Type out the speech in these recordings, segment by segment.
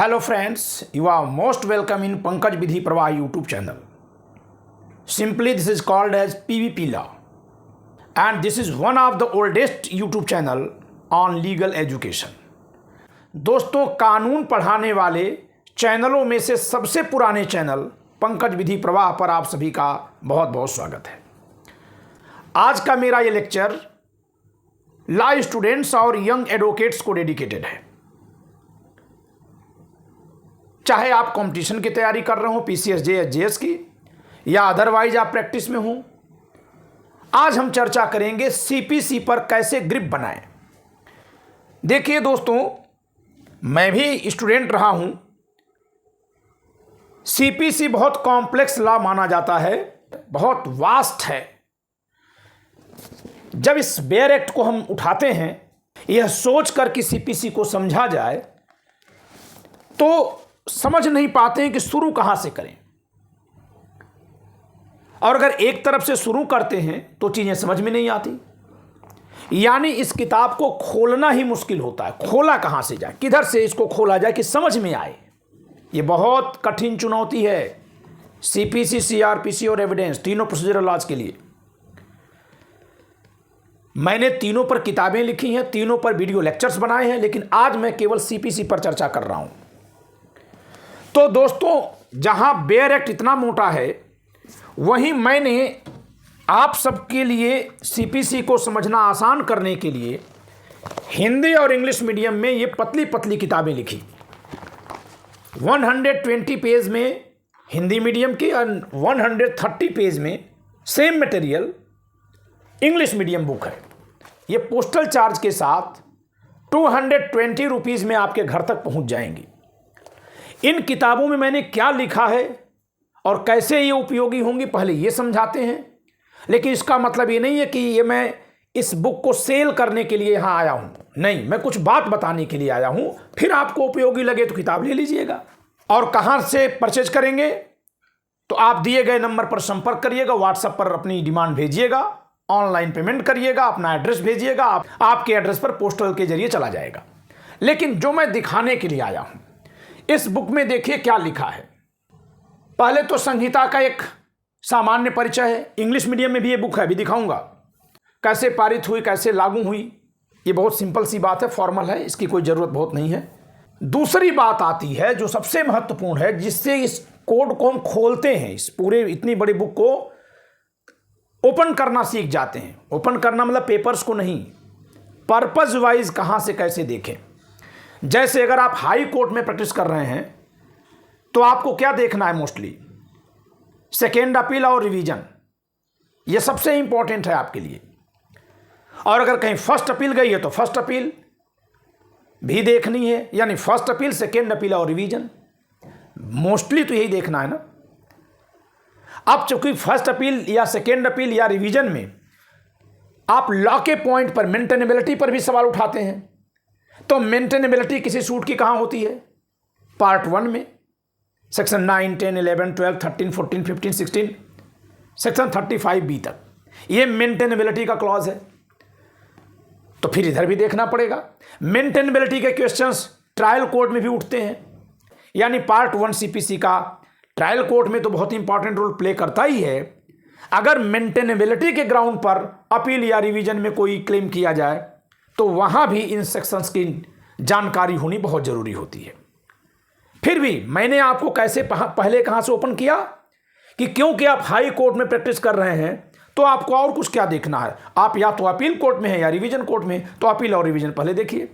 Hello friends, you are most welcome in Pankaj Vidhi Pravah YouTube channel. Simply this is called as PVP Law and this is one of the oldest YouTube channel on legal education. दोस्तों, कानून पढ़ाने वाले चैनलों में से सबसे पुराने channel Pankaj विधि प्रवाह पर आप सभी का बहुत बहुत स्वागत है। आज का मेरा ये लेक्चर लॉ स्टूडेंट्स और यंग एडवोकेट्स को डेडिकेटेड है। चाहे आप कंपटीशन की तैयारी कर रहे हो पीसीएस जेएस की या अदरवाइज आप प्रैक्टिस में हो, आज हम चर्चा करेंगे सीपीसी पर कैसे ग्रिप बनाएं। देखिए दोस्तों, मैं भी स्टूडेंट रहा हूं। सीपीसी बहुत कॉम्प्लेक्स लॉ माना जाता है, बहुत वास्ट है। जब इस बेयर एक्ट को हम उठाते हैं यह सोचकर कि सीपीसी को समझा जाए तो समझ नहीं पाते हैं कि शुरू कहां से करें, और अगर एक तरफ से शुरू करते हैं तो चीजें समझ में नहीं आती। यानी इस किताब को खोलना ही मुश्किल होता है। खोला कहां से जाए, किधर से इसको खोला जाए कि समझ में आए, यह बहुत कठिन चुनौती है सीपीसी, सीआरपीसी और एविडेंस तीनों प्रोसीजरल लॉज के लिए। मैंने तीनों पर किताबें लिखी हैं, तीनों पर वीडियो लेक्चर्स बनाए हैं, लेकिन आज मैं केवल सीपीसी पर चर्चा कर रहा हूं। तो दोस्तों, जहां बेयर एक्ट इतना मोटा है वहीं मैंने आप सबके लिए सीपीसी को समझना आसान करने के लिए हिंदी और इंग्लिश मीडियम में ये पतली पतली किताबें लिखी। 120 पेज में हिंदी मीडियम की और 130 पेज में same material English medium book है। ये पोस्टल चार्ज के साथ 220 रुपीज़ में आपके घर तक पहुंच जाएंगी। इन किताबों में मैंने क्या लिखा है और कैसे ये उपयोगी होंगी पहले ये समझाते हैं। लेकिन इसका मतलब ये नहीं है कि ये मैं इस बुक को सेल करने के लिए यहाँ आया हूँ, नहीं, मैं कुछ बात बताने के लिए आया हूँ। फिर आपको उपयोगी लगे तो किताब ले लीजिएगा। और कहाँ से परचेज करेंगे तो आप दिए गए नंबर पर संपर्क करिएगा, व्हाट्सएप पर अपनी डिमांड भेजिएगा, ऑनलाइन पेमेंट करिएगा, अपना एड्रेस भेजिएगा, आपके एड्रेस पर पोस्टल के जरिए चला जाएगा। लेकिन जो मैं दिखाने के लिए आया हूँ, इस बुक में देखिए क्या लिखा है। पहले तो संहिता का एक सामान्य परिचय है। इंग्लिश मीडियम में भी ये बुक है, अभी दिखाऊंगा कैसे पारित हुई, कैसे लागू हुई। ये बहुत सिंपल सी बात है, फॉर्मल है, इसकी कोई ज़रूरत बहुत नहीं है। दूसरी बात आती है जो सबसे महत्वपूर्ण है, जिससे इस कोड को हम खोलते हैं, इस पूरे इतनी बड़ी बुक को ओपन करना सीख जाते हैं। ओपन करना मतलब पेपर्स को नहीं, पर्पज वाइज कहाँ से कैसे देखें। जैसे अगर आप हाई कोर्ट में प्रैक्टिस कर रहे हैं तो आपको क्या देखना है, मोस्टली सेकेंड अपील और रिवीजन, ये सबसे इंपॉर्टेंट है आपके लिए। और अगर कहीं फर्स्ट अपील गई है तो फर्स्ट अपील भी देखनी है, यानी फर्स्ट अपील, सेकेंड अपील और रिवीजन, मोस्टली तो यही देखना है ना। अब चूंकि फर्स्ट अपील या सेकेंड अपील या रिवीजन में आप लॉ के पॉइंट पर मेंटेनेबिलिटी पर भी सवाल उठाते हैं, तो मेंटेनेबिलिटी किसी सूट की कहां होती है? पार्ट 1 में सेक्शन 9, 10, 11, 12, 13, 14, 15, 16, सेक्शन 35B तक ये मेंटेनेबिलिटी का क्लॉज है। तो फिर इधर भी देखना पड़ेगा। मेंटेनेबिलिटी के क्वेश्चंस ट्रायल कोर्ट में भी उठते हैं, यानी पार्ट 1 सीपीसी का ट्रायल कोर्ट में तो बहुत इंपॉर्टेंट रोल प्ले करता ही है। अगर मेंटेनेबिलिटी के ग्राउंड पर अपील या रिवीजन में कोई क्लेम किया जाए तो वहां भी इन सेक्शंस की जानकारी होनी बहुत जरूरी होती है। फिर भी मैंने आपको कैसे पहले कहां से ओपन किया कि क्योंकि आप हाई कोर्ट में प्रैक्टिस कर रहे हैं तो आपको और कुछ क्या देखना है। आप या तो अपील कोर्ट में हैं या रिवीजन कोर्ट में, तो अपील और रिवीजन पहले देखिए।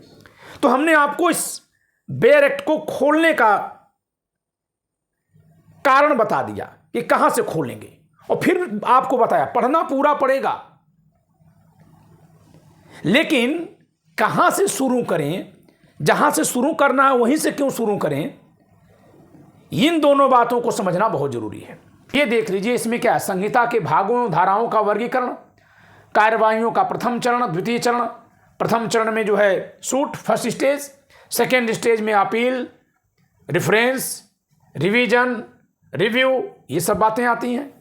तो हमने आपको इस बेयर एक्ट को खोलने का कारण बता दिया कि कहां से खोलेंगे, और फिर आपको बताया पढ़ना पूरा पड़ेगा, लेकिन कहां से शुरू करें, जहां से शुरू करना है वहीं से क्यों शुरू करें, इन दोनों बातों को समझना बहुत जरूरी है। ये देख लीजिए, इसमें क्या है, संहिता के भागों धाराओं का वर्गीकरण, कार्यवाहियों का प्रथम चरण, द्वितीय चरण। प्रथम चरण में जो है suit first stage, second stage में अपील, रिफरेंस, रिवीजन, रिव्यू, ये सब बातें आती हैं।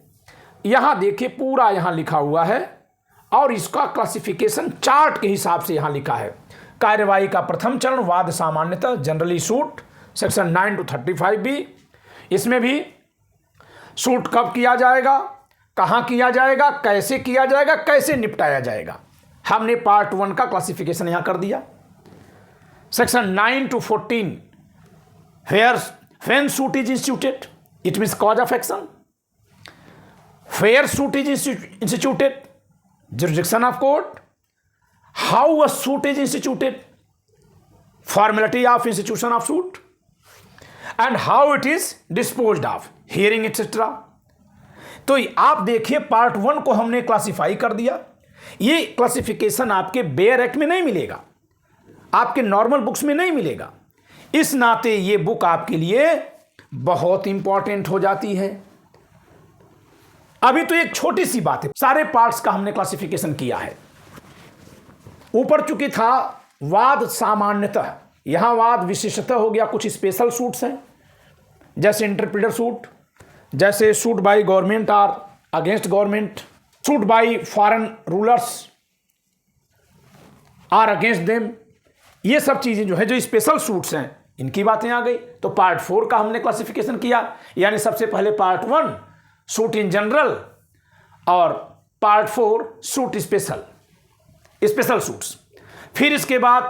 यहां देखिए पूरा यहां लिखा हुआ है और इसका क्लासिफिकेशन चार्ट के हिसाब से यहां लिखा है। कार्यवाही का प्रथम चरण वाद सामान्यतः generally suit, section 9 to 35 B, इसमें भी शूट कब किया जाएगा, कहाँ किया जाएगा, कैसे किया जाएगा, कैसे निपटाया जाएगा, हमने पार्ट 1 का क्लासिफिकेशन यहाँ कर दिया। Section 9 to 14 when suit is instituted, it means cause of action. Where suit is instituted, jurisdiction of court. How a suit is instituted, formality of institution of suit, and how it is disposed of, hearing etc. तो आप देखिए part 1 को हमने classify कर दिया। ये classification आपके bare act में नहीं मिलेगा, आपके नॉर्मल बुक्स में नहीं मिलेगा। इस नाते ये बुक आपके लिए बहुत इंपॉर्टेंट हो जाती है। अभी तो एक छोटी सी बात है, सारे पार्ट्स का हमने क्लासिफिकेशन किया है। ऊपर चूंकि था वाद सामान्यतः, यहां वाद विशेषतः हो गया। कुछ स्पेशल सूट्स हैं जैसे इंटरप्रिटर सूट, जैसे suit by government or against government, suit by foreign rulers or against them. ये सब चीजें जो है, जो स्पेशल सूट्स हैं, इनकी बातें आ गई। तो पार्ट 4 का हमने क्लासिफिकेशन किया, यानी सबसे पहले पार्ट 1 सूट इन जनरल और पार्ट 4 सूट स्पेशल सूट्स। फिर इसके बाद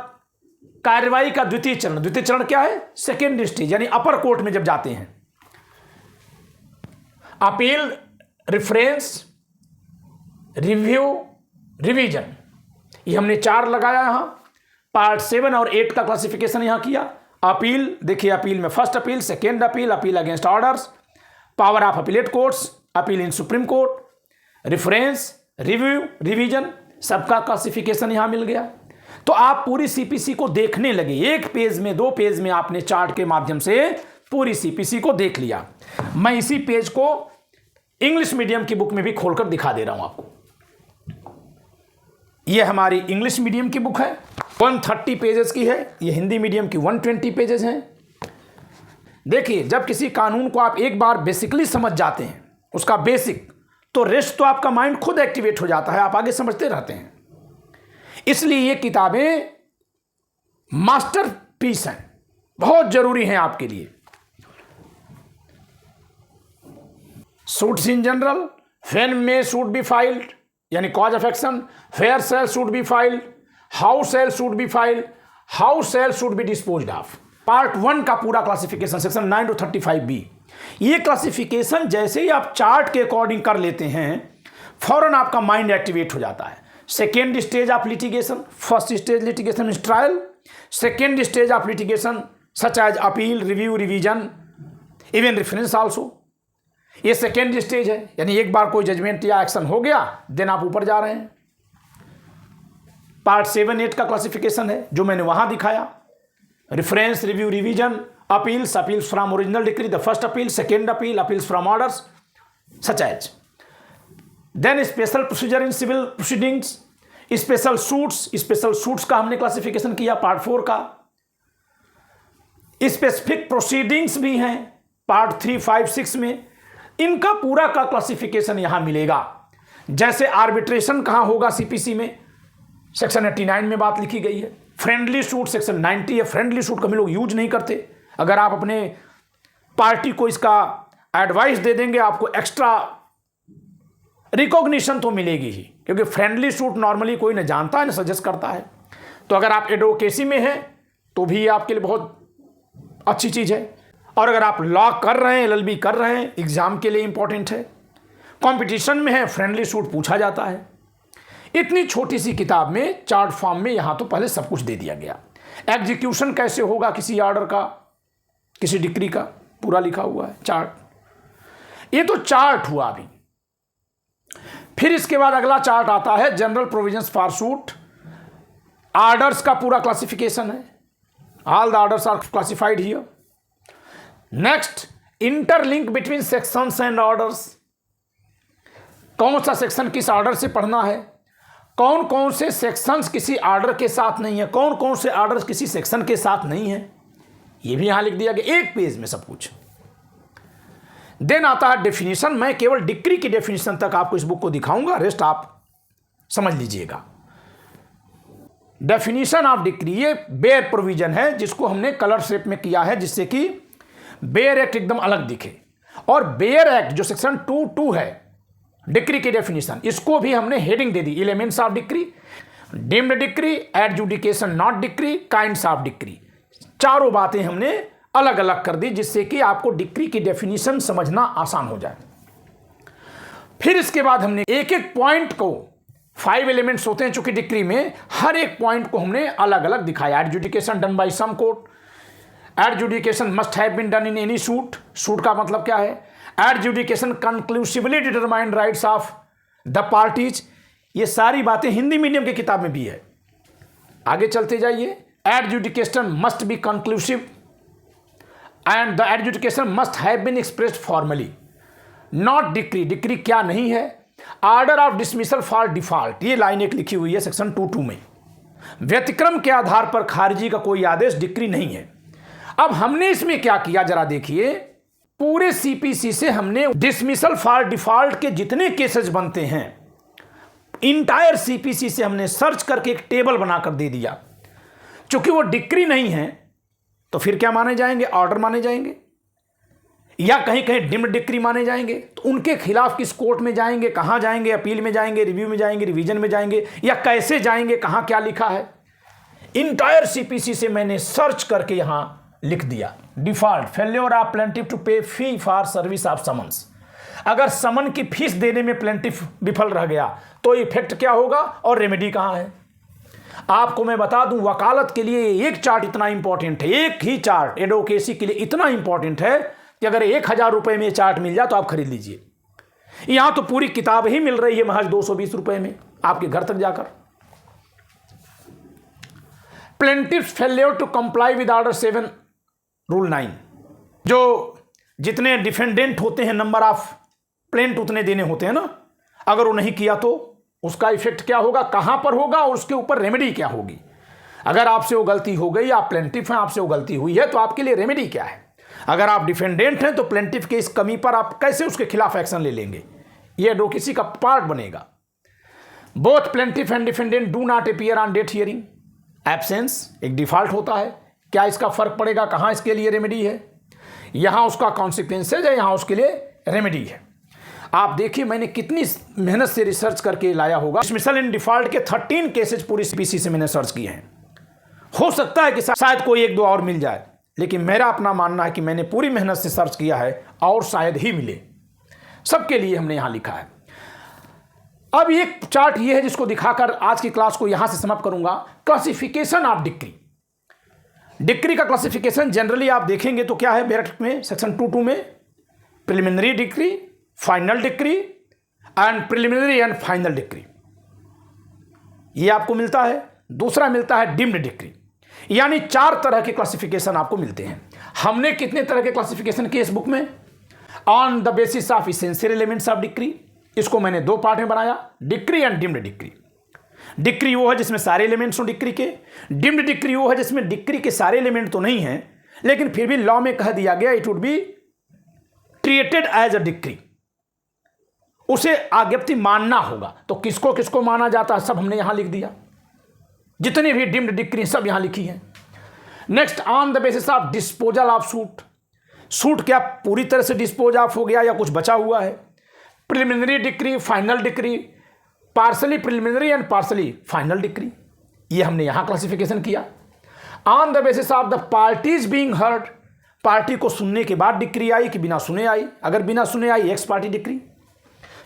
कार्रवाई का द्वितीय चरण क्या है, सेकेंड स्टेज, यानी अपर कोर्ट में जब जाते हैं। अपील, रेफरेंस, रिव्यू, रिवीजन, ये हमने 4 लगाया यहां। पार्ट 7 और 8 का क्लासिफिकेशन यहां किया। अपील, देखिए अपील में first appeal, second appeal, appeal against orders, power of appellate courts, appeal in supreme court, reference, review, revision, सबका क्लासिफिकेशन यहां मिल गया। तो आप पूरी सीपीसी को देखने लगे, 1 पेज में 2 पेज में आपने चार्ट के माध्यम से पूरी सीपीसी को देख लिया। मैं इसी पेज को इंग्लिश मीडियम की बुक में भी खोलकर दिखा दे रहा हूं आपको। यह हमारी इंग्लिश मीडियम की बुक है, 130 पेजेस की है। यह हिंदी मीडियम की 120 पेजेस हैं। देखिए, जब किसी कानून को आप एक बार बेसिकली समझ जाते हैं, उसका बेसिक, तो रेस्ट तो आपका माइंड खुद एक्टिवेट हो जाता है, आप आगे समझते रहते हैं। इसलिए ये किताबें मास्टरपीस हैं, बहुत जरूरी हैं आपके लिए। Suits in general, when may suit be filed, यानी cause of action, where shall suit be filed, how shall suit be filed, how shall suit be disposed of. Part 1 का पूरा क्लासिफिकेशन सेक्शन 9 to 35 बी। ये classification जैसे ही आप chart के according कर लेते हैं, फौरन आपका माइंड एक्टिवेट हो जाता है। Second stage of litigation, first stage litigation means trial, second stage of litigation such as appeal, review, revision, even reference also. ये सेकेंड स्टेज है, यानी एक बार कोई जजमेंट या एक्शन हो गया, देन आप ऊपर जा रहे हैं। पार्ट 7, 8 का क्लासिफिकेशन है जो मैंने वहां दिखाया। Reference, review, revision, appeals from original decree, the first appeal, second appeal, appeals from orders such as. Then special procedure in civil proceedings, special suits का हमने क्लासिफिकेशन किया पार्ट 4 का। स्पेसिफिक प्रोसीडिंग्स भी हैं पार्ट 3, 5, 6 में। इनका पूरा का क्लासिफिकेशन यहां मिलेगा। जैसे आर्बिट्रेशन कहां होगा सीपीसी में, सेक्शन 89 में बात लिखी गई है। फ्रेंडली सूट सेक्शन 90 है। फ्रेंडली सूट कभी लोग यूज नहीं करते। अगर आप अपने पार्टी को इसका एडवाइस दे देंगे, आपको एक्स्ट्रा रिकॉग्निशन तो मिलेगी ही, क्योंकि फ्रेंडली सूट नॉर्मली कोई न जानता है न सजेस्ट करता है। तो अगर आप एडवोकेसी में हैं तो भी आपके लिए बहुत अच्छी चीज़ है। और अगर आप लॉ कर रहे हैं, एलएलबी कर रहे हैं, एग्जाम के लिए इंपॉर्टेंट है। कंपटीशन में है, फ्रेंडली सूट पूछा जाता है। इतनी छोटी सी किताब में चार्ट फॉर्म में यहां तो पहले सब कुछ दे दिया गया। एग्जीक्यूशन कैसे होगा किसी ऑर्डर का, किसी डिक्री का, पूरा लिखा हुआ है चार्ट। ये तो चार्ट हुआ अभी। फिर इसके बाद अगला चार्ट आता है general provisions for suit. Orders का पूरा क्लासिफिकेशन है। All the orders are classified here. Next, interlink between sections and orders. कौन सा सेक्शन किस ऑर्डर से पढ़ना है, कौन कौन से सेक्शंस किसी ऑर्डर के साथ नहीं है, कौन कौन से ऑर्डर्स किसी सेक्शन के साथ नहीं है, ये भी यहां लिख दिया गया 1 पेज में सब कुछ। देन आता है डेफिनेशन। मैं केवल डिक्री की डेफिनेशन तक आपको इस बुक को दिखाऊंगा, रेस्ट आप समझ लीजिएगा। डेफिनेशन ऑफ डिक्री, ये बेयर प्रोविजन है जिसको हमने कलर शेप में किया है जिससे कि बेयर एक्ट एकदम अलग दिखे। और बेयर एक्ट जो सेक्शन 2(2) है डिक्री की डेफिनेशन, इसको भी हमने heading they the, elements of decree, deemed decree, adjudication not decree, kinds of decree. चारों बातें हमने अलग अलग कर दी जिससे कि आपको डिक्री की डेफिनेशन समझना आसान हो जाए। फिर इसके बाद हमने एक एक पॉइंट को, 5 एलिमेंट्स होते हैं चूंकि डिक्री में, हर एक पॉइंट को हमने अलग अलग दिखाया। Adjudication done by some court, adjudication must have been done in any suit, suit का मतलब क्या है, adjudication conclusively determined rights of the parties, ये सारी बातें हिंदी मीडियम की किताब में भी है। आगे चलते जाइए, adjudication must be conclusive and the adjudication must have been expressed formally, not decree, decree क्या नहीं है, order of dismissal for default, ये लाइन एक लिखी हुई है सेक्शन 2(2) में, व्यतिक्रम के आधार पर खारिजी का कोई आदेश डिक्री नहीं है। अब हमने इसमें क्या किया जरा देखिए, पूरे सीपीसी से हमने डिसमिसल फॉर डिफॉल्ट के जितने केसेस बनते हैं इंटायर सीपीसी से हमने सर्च करके एक टेबल बनाकर दे दिया। चूंकि वो डिक्री नहीं है तो फिर क्या माने जाएंगे, ऑर्डर माने जाएंगे, या कहीं कहीं डिम्ड डिक्री माने जाएंगे। तो उनके खिलाफ किस कोर्ट में जाएंगे, कहां जाएंगे, अपील में जाएंगे, रिव्यू में जाएंगे, रिवीजन में जाएंगे, या कैसे जाएंगे, कहां क्या लिखा है, इंटायर सीपीसी से मैंने सर्च करके यहां लिख दिया। Default, failure of plaintiff to pay fee for service of summons, अगर समन की फीस देने में प्लेंटिफ विफल रह गया तो इफेक्ट क्या होगा और रेमेडी कहां है। आपको मैं बता दूं, वकालत के लिए एक चार्ट इतना इंपॉर्टेंट है, एक ही चार्ट एडवोकेसी के लिए इतना इंपॉर्टेंट है कि अगर 1000 रुपए में चार्ट मिल जाए तो आप खरीद लीजिए। यहां तो पूरी किताब ही मिल रही है महज 220 रुपए में आपके घर तक जाकर। Plaintiff failure to comply with order 7 rule 9, जो जितने डिफेंडेंट होते हैं नंबर ऑफ प्लेंट उतने देने होते हैं ना, अगर वो नहीं किया तो उसका इफेक्ट क्या होगा, कहां पर होगा और उसके ऊपर रेमेडी क्या होगी। अगर आपसे वो गलती हो गई, आप प्लेंटिफ हैं, आपसे वो गलती हुई है, तो आपके लिए रेमेडी क्या है। अगर आप डिफेंडेंट हैं तो प्लेंटिफ के इस कमी पर आप कैसे उसके खिलाफ एक्शन ले लेंगे, ये एडवोकेसी का पार्ट बनेगा। Both plaintiff and defendant do not appear on date hearing, absence एक डिफॉल्ट होता है, क्या इसका फर्क पड़ेगा, कहां इसके लिए रेमेडी है, यहां उसका कॉन्सिक्वेंसेज है, यहां उसके लिए रेमेडी है। आप देखिए मैंने कितनी मेहनत से रिसर्च करके लाया होगा। डिसमिसल इन डिफॉल्ट के 13 केसेज पूरी सीपीसी से मैंने सर्च किए हैं। हो सकता है कि शायद कोई एक दो और मिल जाए, लेकिन मेरा अपना मानना है कि मैंने पूरी मेहनत से सर्च किया है और शायद ही मिले। सबके लिए हमने यहां लिखा है। अब एक चार्ट ये है जिसको दिखाकर आज की क्लास को यहां से समाप्त करूंगा। क्लासिफिकेशन ऑफ डिक्री, डिक्री का क्लासिफिकेशन जनरली आप देखेंगे तो क्या है, बैरक में सेक्शन 2(2) में preliminary decree, final decree and preliminary and final decree, ये आपको मिलता है। दूसरा मिलता है डिम्ड डिक्री, यानी 4 तरह के क्लासिफिकेशन आपको मिलते हैं। हमने कितने तरह के क्लासिफिकेशन किए इस बुक में, on the basis of essential elements of decree, इसको मैंने 2 पार्ट में बनाया, decree and deemed decree. Decree वो है जिसमें सारे एलिमेंट्स हो डिक्री के, डिम्ड डिक्री वो है जिसमें डिक्री के सारे एलिमेंट तो नहीं है लेकिन फिर भी लॉ में कह दिया गया it would be treated as a decree, उसे आज्ञप्ति मानना होगा। तो किसको किसको माना जाता है सब हमने यहां लिख दिया, जितनी भी डिम्ड डिक्री सब यहां लिखी है। Next, on the basis of disposal of suit, suit क्या पूरी तरह से डिस्पोज ऑफ हो गया या कुछ बचा हुआ है। Preliminary decree, final decree, partly preliminary and partly final decree, ये हमने यहां क्लासिफिकेशन किया। On the basis of the parties being heard, party को सुनने के बाद डिक्री आई कि बिना सुने आई, अगर बिना सुने आई ex parte decree.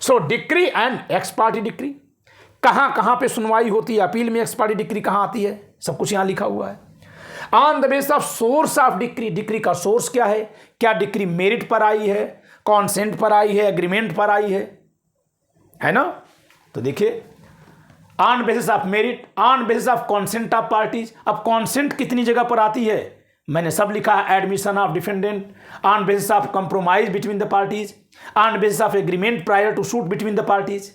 So decree and ex parte decree, कहां कहां पे सुनवाई होती है, अपील में एक्स पार्टी डिक्री कहां आती है, सब कुछ यहां लिखा हुआ है। On the basis of source of decree, decree का सोर्स क्या है, क्या डिक्री मेरिट पर आई है, कॉन्सेंट पर आई है, एग्रीमेंट पर आई है ना। तो देखिए on basis of merit, on basis of consent of parties. अब कॉन्सेंट कितनी जगह पर आती है, मैंने सब लिखा है। Admission of defendant, on basis of compromise between the parties, on basis of agreement prior to suit between the parties.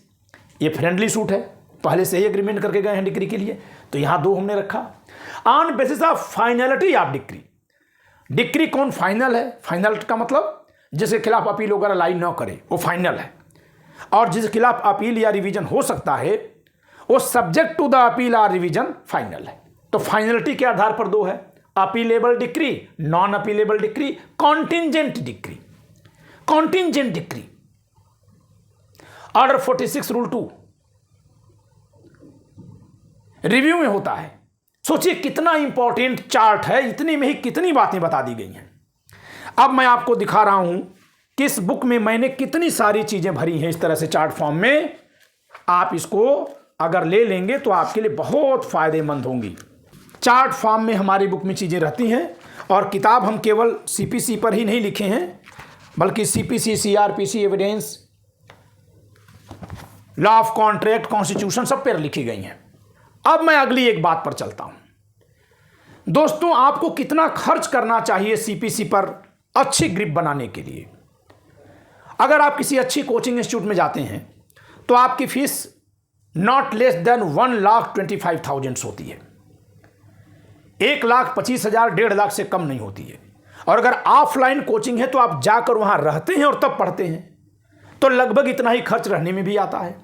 ये फ्रेंडली सूट है, पहले से ही एग्रीमेंट करके गए हैं डिक्री के लिए, तो यहां 2 हमने रखा। On basis of finality of decree, decree कौन फाइनल है, फाइनल का मतलब जिसके खिलाफ अपील वगैरह लाई न करे वो फाइनल है, और जिसके खिलाफ अपील या रिवीजन हो सकता है वो subject to the appeal or revision final है। तो फाइनलिटी के आधार पर 2 है, appealable decree, non appealable decree, contingent decree. Contingent decree order 46 rule 2 review में होता है। सोचिए कितना इंपॉर्टेंट चार्ट है, इतने में ही कितनी बातें बता दी गई हैं। अब मैं आपको दिखा रहा हूं कि इस बुक में मैंने कितनी सारी चीजें भरी हैं इस तरह से चार्ट फॉर्म में। आप इसको अगर ले लेंगे तो आपके लिए बहुत फायदेमंद होंगी। चार्ट फॉर्म में हमारी बुक में चीजें रहती हैं और किताब हम केवल सीपीसी पर ही नहीं लिखे हैं, बल्कि CPC, CrPC, evidence, law of contract, constitution सब पर लिखी गई हैं। अब मैं अगली एक बात पर चलता हूं। दोस्तों, आपको कितना खर्च करना चाहिए सीपीसी पर अच्छी ग्रिप बनाने के लिए? अगर आप किसी अच्छी कोचिंग इंस्टीट्यूट में जाते हैं तो आपकी फीस नॉट लेस देन 1,25,000 होती है। 1,25,000, 1.5 लाख से कम नहीं होती है। और अगर ऑफलाइन कोचिंग है तो आप जाकर वहां रहते हैं और तब पढ़ते हैं तो लगभग इतना ही खर्च रहने में भी आता है।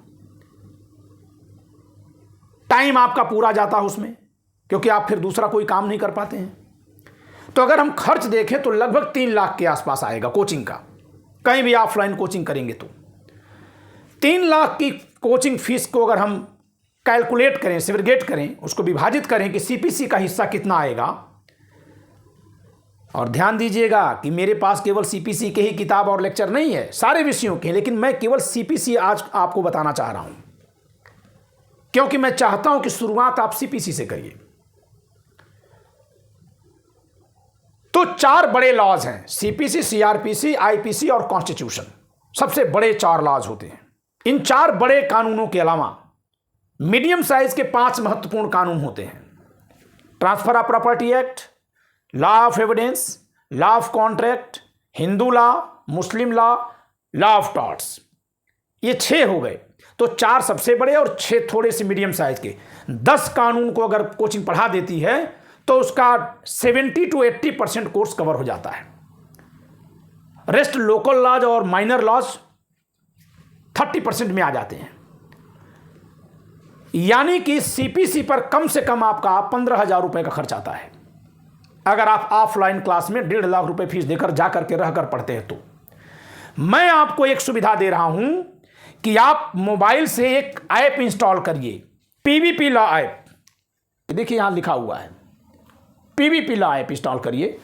टाइम आपका पूरा जाता है उसमें, क्योंकि आप फिर दूसरा कोई काम नहीं कर पाते हैं। तो अगर हम खर्च देखें तो लगभग 3 लाख के आसपास आएगा कोचिंग का, कहीं भी ऑफलाइन कोचिंग करेंगे तो। 3 लाख की कोचिंग फीस को अगर हम कैलकुलेट करें, सेग्रीगेट करें, उसको विभाजित करें कि सीपीसी का हिस्सा कितना आएगा। और ध्यान दीजिएगा कि मेरे पास केवल सीपीसी के ही किताब और लेक्चर नहीं है, सारे विषयों के, लेकिन मैं केवल सीपीसी आज आपको बताना चाह रहा हूं, क्योंकि मैं चाहता हूं कि शुरुआत आप सीपीसी से करिए। तो 4 बड़े लॉज हैं, सीपीसी, सीआरपीसी, आईपीसी और कॉन्स्टिट्यूशन। सबसे बड़े 4 लॉज होते हैं। इन 4 बड़े कानूनों के अलावा मीडियम साइज के 5 महत्वपूर्ण कानून होते हैं। Transfer of property act, law of evidence, law of contract, Hindu law, Muslim law, law of torts. ये 6 हो गए। तो 4 सबसे बड़े और 6 थोड़े से मीडियम साइज के। 10 कानून को अगर कोचिंग पढ़ा देती है तो उसका 70 to 80% कोर्स कवर हो जाता है। रेस्ट लोकल लॉज और माइनर लॉज 30% में आ जाते हैं। यानी कि सीपीसी पर कम से कम आपका 15,000 रुपए का खर्च आता है अगर आप ऑफलाइन क्लास में 1.5 लाख रुपए फीस देकर जाकर के रहकर पढ़ते हैं। तो मैं आपको एक सुविधा दे रहा हूं कि आप मोबाइल से एक ऐप इंस्टॉल करिए, पीवीपी लॉ ऐप। देखिए यहां लिखा हुआ है पीवीपी लॉ ऐप इंस्टॉल करिए।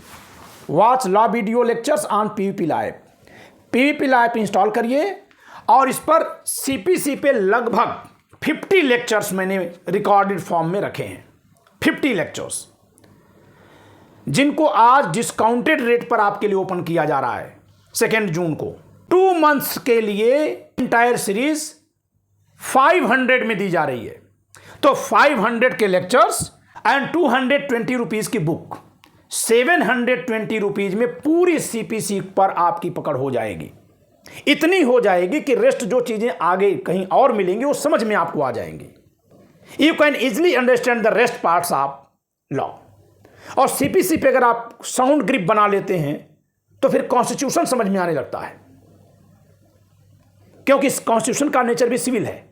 Watch law video lectures on PVP law app. PVP law app install करिए और इस पर सीपीसी पे लगभग 50 लेक्चर्स मैंने रिकॉर्डेड फॉर्म में रखे हैं। 50 लेक्चर्स जिनको आज डिस्काउंटेड रेट पर आपके लिए ओपन किया जा रहा है 2 जून को। 2 मंथ्स के लिए इंटायर सीरीज 500 में दी जा रही है। तो 500 के लेक्चर्स एंड 220 रुपीज की बुक, 720 रुपीज में पूरी सीपीसी पर आपकी पकड़ हो जाएगी। इतनी हो जाएगी कि रेस्ट जो चीजें आगे कहीं और मिलेंगी वो समझ में आपको आ जाएंगी। You can easily understand the rest parts of law. और सीपीसी पे अगर आप साउंड ग्रिप बना लेते हैं तो फिर कॉन्स्टिट्यूशन समझ में आने लगता है, क्योंकि इस कॉन्स्टिट्यूशन का नेचर भी सिविल है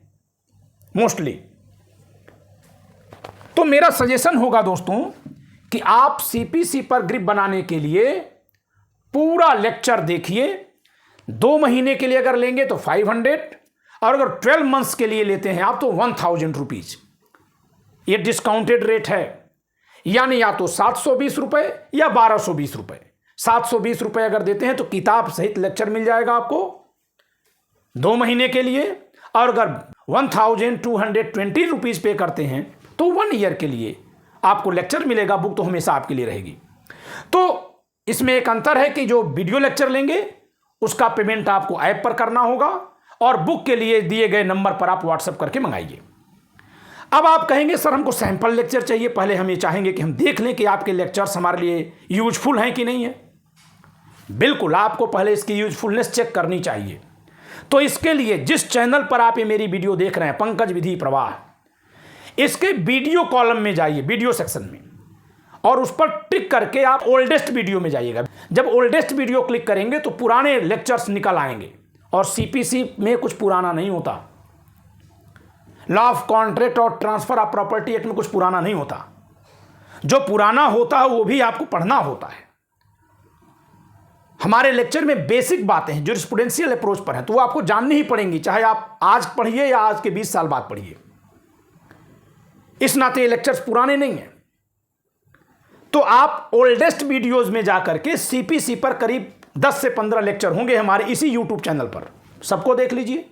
मोस्टली। तो मेरा सजेशन होगा दोस्तों कि आप सीपीसी पर ग्रिप बनाने के लिए पूरा लेक्चर देखिए। 2 महीने के लिए अगर लेंगे तो 500 और अगर 12 मंथ्स के लिए लेते हैं आप तो 1000 रुपीज। ये डिस्काउंटेड रेट है, यानी या तो 720 रुपए या 1220 रुपए। 720 रुपए अगर देते हैं तो किताब सहित लेक्चर मिल जाएगा आपको 2 महीने के लिए। और अगर 1220 रुपीज पे करते हैं तो 1 ईयर के लिए आपको लेक्चर मिलेगा। बुक तो हमेशा आपके लिए रहेगी। तो इसमें एक अंतर है कि जो वीडियो लेक्चर लेंगे उसका पेमेंट आपको ऐप पर करना होगा और बुक के लिए दिए गए नंबर पर आप व्हाट्सएप करके मंगाइए। अब आप कहेंगे सर हमको सैंपल लेक्चर चाहिए। पहले हम ये चाहेंगे कि हम देख लें कि आपके लेक्चर्स हमारे लिए यूजफुल हैं कि नहीं है। बिल्कुल, आपको पहले इसकी यूजफुलनेस चेक करनी चाहिए। तो इसके लिए जिस चैनल पर आप ये मेरी वीडियो देख रहे हैं, पंकज विधि प्रवाह, इसके वीडियो कॉलम में जाइए, वीडियो सेक्शन में, और उस पर टिक करके आप ओल्डेस्ट वीडियो में जाइएगा। जब ओल्डेस्ट वीडियो क्लिक करेंगे तो पुराने लेक्चर्स निकल आएंगे और सीपीसी में कुछ पुराना नहीं होता। लॉ ऑफ कॉन्ट्रैक्ट और ट्रांसफर ऑफ प्रॉपर्टी एक्ट में कुछ पुराना नहीं होता। जो पुराना होता है वो भी आपको पढ़ना होता है। हमारे लेक्चर में बेसिक बातें हैं, ज्यूरिस्प्रूडेंशियल अप्रोच पर हैं, तो वो आपको जाननी ही पड़ेंगी, चाहे आप आज पढ़िए या आज के 20 साल बाद पढ़िए। इस नाते ये लेक्चर्स पुराने नहीं हैं। तो आप ओल्डेस्ट वीडियोस में जाकर के सीपीसी पर करीब 10 से 15 लेक्चर होंगे हमारे इसी यूट्यूब चैनल पर, सबको देख लीजिए।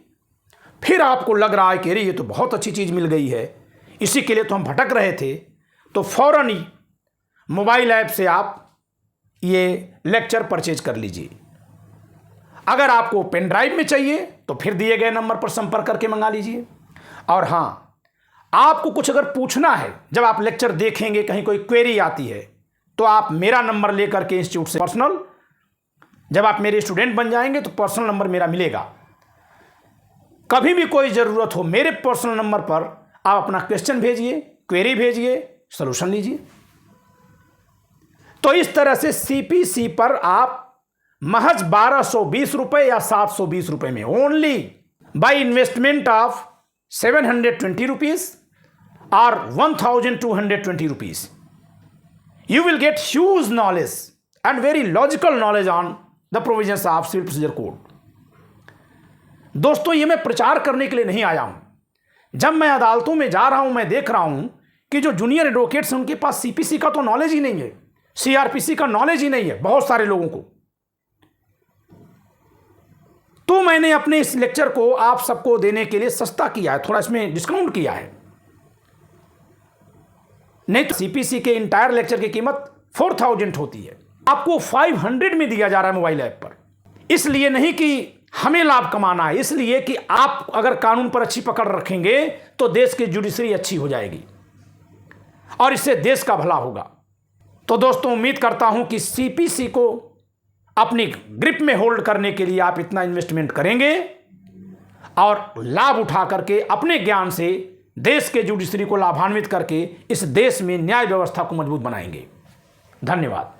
फिर आपको लग रहा है कि अरे ये तो बहुत अच्छी चीज़ मिल गई है, इसी के लिए तो हम भटक रहे थे, तो फौरन ही मोबाइल ऐप से आप ये लेक्चर परचेज कर लीजिए। अगर आपको पेन ड्राइव में चाहिए तो फिर दिए गए नंबर पर संपर्क करके मंगा लीजिए। और हाँ, आपको कुछ अगर पूछना है, जब आप लेक्चर देखेंगे कहीं कोई क्वेरी आती है, तो आप मेरा नंबर लेकर के इंस्टीट्यूट से पर्सनल, जब आप मेरे स्टूडेंट बन जाएंगे तो पर्सनल नंबर मेरा मिलेगा। कभी भी कोई ज़रूरत हो, मेरे पर्सनल नंबर पर आप अपना क्वेश्चन भेजिए, क्वेरी भेजिए, सॉल्यूशन लीजिए। तो इस तरह से सीपीसी पर आप महज 1220 रुपये या 720 रुपये में, only by investment of 720 rupees और 1220 rupees, you will get huge knowledge and very logical knowledge on the provisions of civil procedure code। दोस्तों, ये मैं प्रचार करने के लिए नहीं आया हूं। जब मैं अदालतों में जा रहा हूं, मैं देख रहा हूं कि जो जूनियर एडवोकेट्स हैं उनके पास सीपीसी का तो नॉलेज ही नहीं है, सीआरपीसी का नॉलेज ही नहीं है बहुत सारे लोगों को। तो मैंने अपने इस लेक्चर को आप सबको देने के लिए सस्ता किया है, थोड़ा इसमें डिस्काउंट किया है। नहीं तो सीपीसी के इंटायर लेक्चर की कीमत 4000 होती है, आपको 500 में दिया जा रहा है मोबाइल ऐप पर। इसलिए नहीं कि हमें लाभ कमाना है, इसलिए कि आप अगर कानून पर अच्छी पकड़ रखेंगे तो देश की जुडिशरी अच्छी हो जाएगी और इससे देश का भला होगा। तो दोस्तों, उम्मीद करता हूं कि सीपीसी को अपनी ग्रिप में होल्ड करने के लिए आप इतना इन्वेस्टमेंट करेंगे और लाभ उठा करके अपने ज्ञान से देश के जुडिशरी को लाभान्वित करके इस देश में न्याय व्यवस्था को मजबूत बनाएंगे। धन्यवाद।